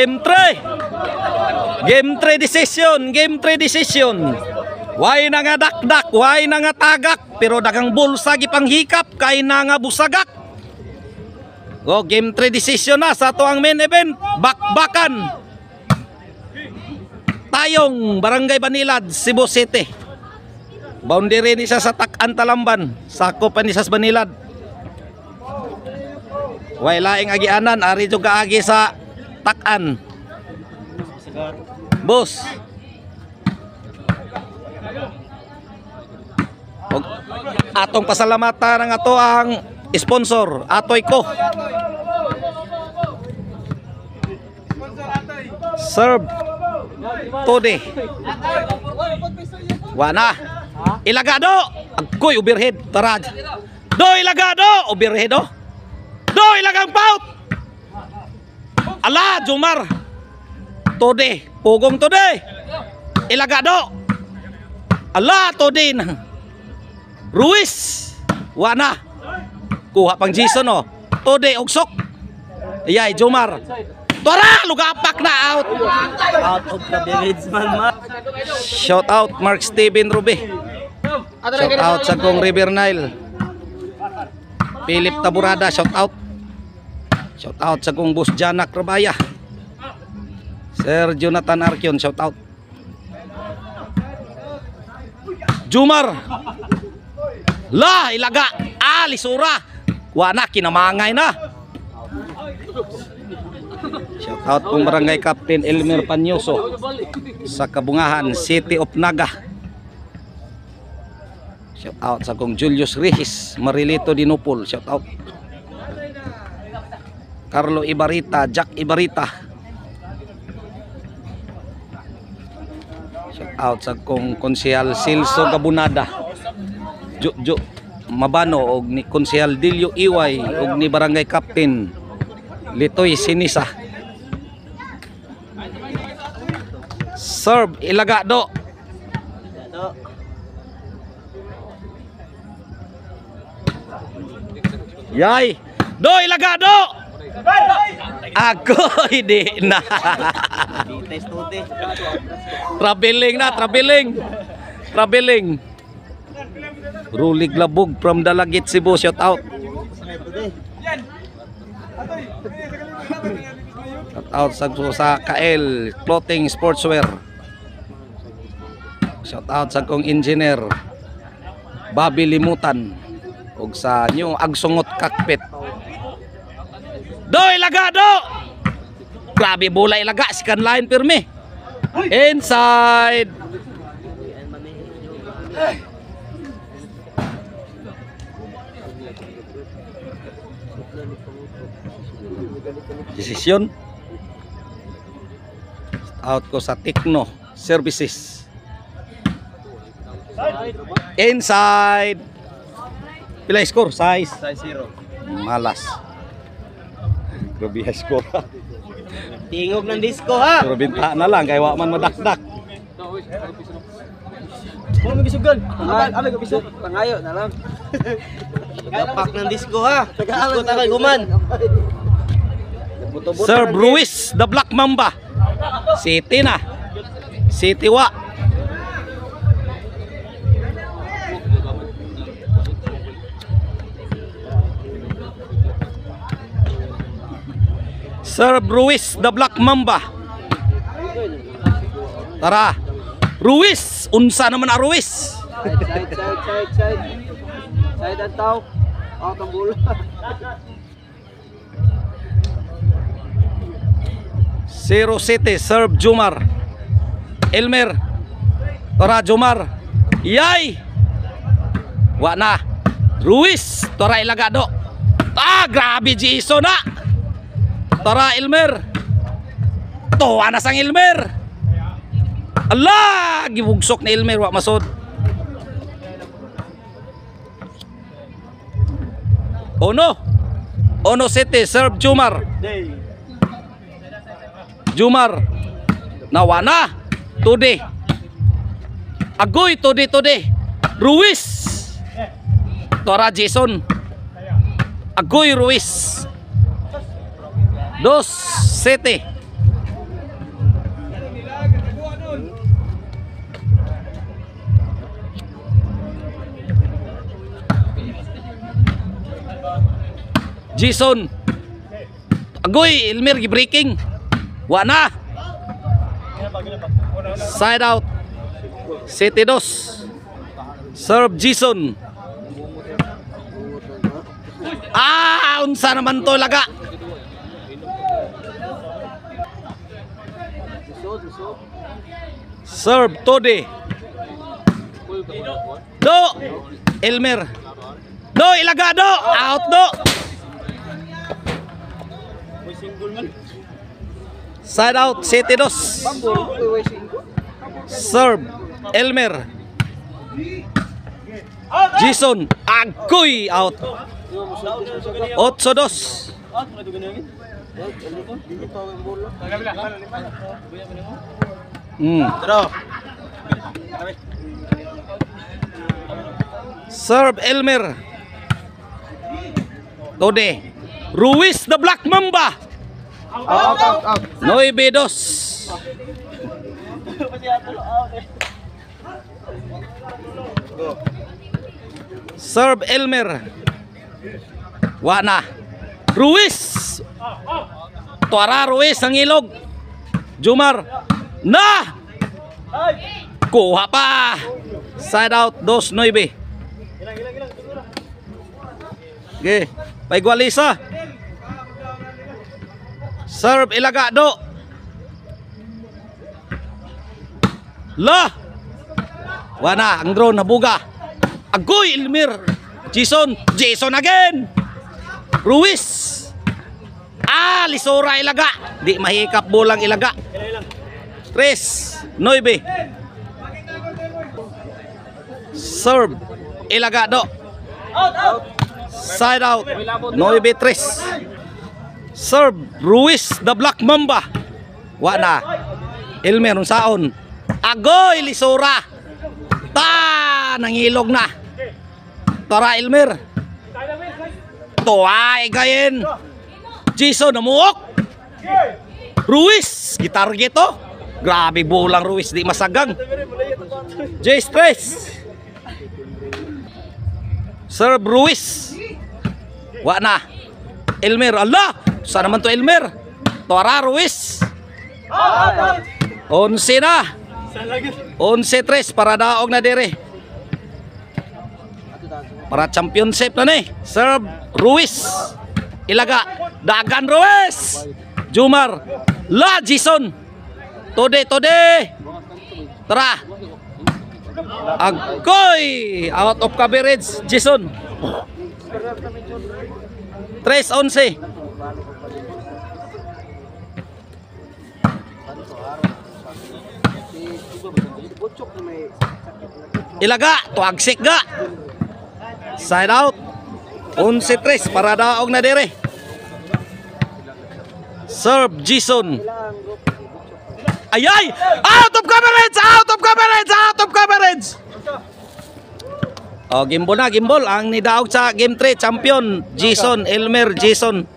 Game 3. Game 3 decision. Game 3 decision. Way na nga dakdak, way na nga tagak, pero dagang bulsa gipang hikap kay na nga busagak. Go, game 3 decision na sa ato ang main event. Bakbakan. Tayong Barangay Banilad, Cebu City. Boundary ni sa Tak-an Talamban, sakop pa ni sa Banilad. Way laing agianan, ari juga agi sa Tak-an. Boss. Atong pasalamatan ng ato ang sponsor, Atoy Ko. Serve Tode. Wana. Ilagado. Agkoy overhead. Tara. Do ilagado. Overhead do. Do ilagang paut. Ala Jumar. Tode. Pugong Tode. Ilagado. Ala Tode na. Ruiz. Wana. Kuha pang Jason oh. Tode ugsok. Ayay Jumar. Tora, lugapak na out. Out of the village man. Shout out Mark Steven Ruby. Shout out sa kong River Nile. Philip Taburada, shout out. Shout out sa kong Boss Janak Rabaya. Sir Jonathan Arkion, shout out. Jumar. La, ilaga. Lisura. Wana, kinamangay na. Shout out kong Barangay Captain Elmer Panyoso sa Kabungahan, City of Naga. Shout out sa kong Julius Rihis, Marilito Dinupol. Shout out Carlo Ibarita, Jack Ibarita. Shout out sa kong Konsehal Silso Gabunada, Juju Mabano, og ni Konsehal Dilio Iway, og ni Barangay Captain Litoy Sinisa. Serve Ilagado. Yay. Do Ilagado. Ako hindi na. Traveling na, traveling. Rulig Labog from Dalagit, Cebu, shout out. Shout out sa KL Clothing Sportswear. Shout out sa kong engineer Bobby Limutan ug sa new Agsungot Cockpit. Doy lagado. Grabe bola ilaga si Canline pirmi. Inside. Decision. Out ko sa Tekno Services. Inside. Pila score? Size 0. Malas. Grabe score. Tingog ng disco ha. Pero binta na lang kay wa man madakdak. Mo mabisugan. Ano ko bisog? Pangayo na lang. Gapak ng disco ha. Disco ta kay guman. Sir Ruiz, the Black Mamba. City na. City wa. Sir Ruiz, the Black Mamba. Tara. Ruiz, unsa naman na Ruiz? Side. Side ang tao. Out ang bola. Zero City, serve Jumar. Elmer. Tora Jumar. Yay! Wa na. Ruiz, tora ilagado. Grabe Jiso na. Tora Elmer. Tuwa na sang Elmer. Allah, gibugsok ni Elmer wa masod. Ono City, serve Jumar. Jumar nawana Tode Agoy Tode Ruiz Tora Jason Agoy Ruiz 2-7 Jason. Agoy, Elmer gi-breaking. Wa na. Side out. 7-2. Serve Jason. Unsa naman to laga. Serve Tode. Do. Elmer. Do ilaga do. Out do. Side out 7-2. Serve Elmer. Jason. Agoy out. 8-2. Serve Elmer. Tode. Ruiz the Black Mamba. Out. 9-2. Serve Elmer. Wa na. Ruiz. Tuara Ruiz ang ilog. Jumar. Na. Kuha pa. Side out 2-9. Okay. Paigualisa. Serve Ilagado. La. Wana ang drone nabuga. Agoy Elmer. Jason again. Ruiz. Lisora ilaga. Di mahikap bolang ilaga. 3-9. Serve Ilagado. Side out 9-3. Serve Ruiz the Black Mamba. Wa na. Elmer unsaon. Agoy lisora. Nangilog na. Tara Elmer. Tuay gayen. Jason namuok. Ruiz gitarget to. Grabe bolang Ruiz di masagang. J-stress. Serve Ruiz. Wa na. Elmer. Allah. Saan naman to Elmer? Tuara Ruiz. 11 na. 11-3 para daog na dire. Para championship na ni. Serve Ruiz. Ilaga. Dagan Ruiz. Jumar. La Jason. Tode. Tara. Agoy. Out of coverage Jason. 3-11. Ilaga, tuagsik ga. Side out. 11-3 para daog na dire. Serve Jason. Ayay! Out of coverage! Oh, gimbal na, gimbal. Ang nidaog sa game 3 champion Jason Elmer Jason.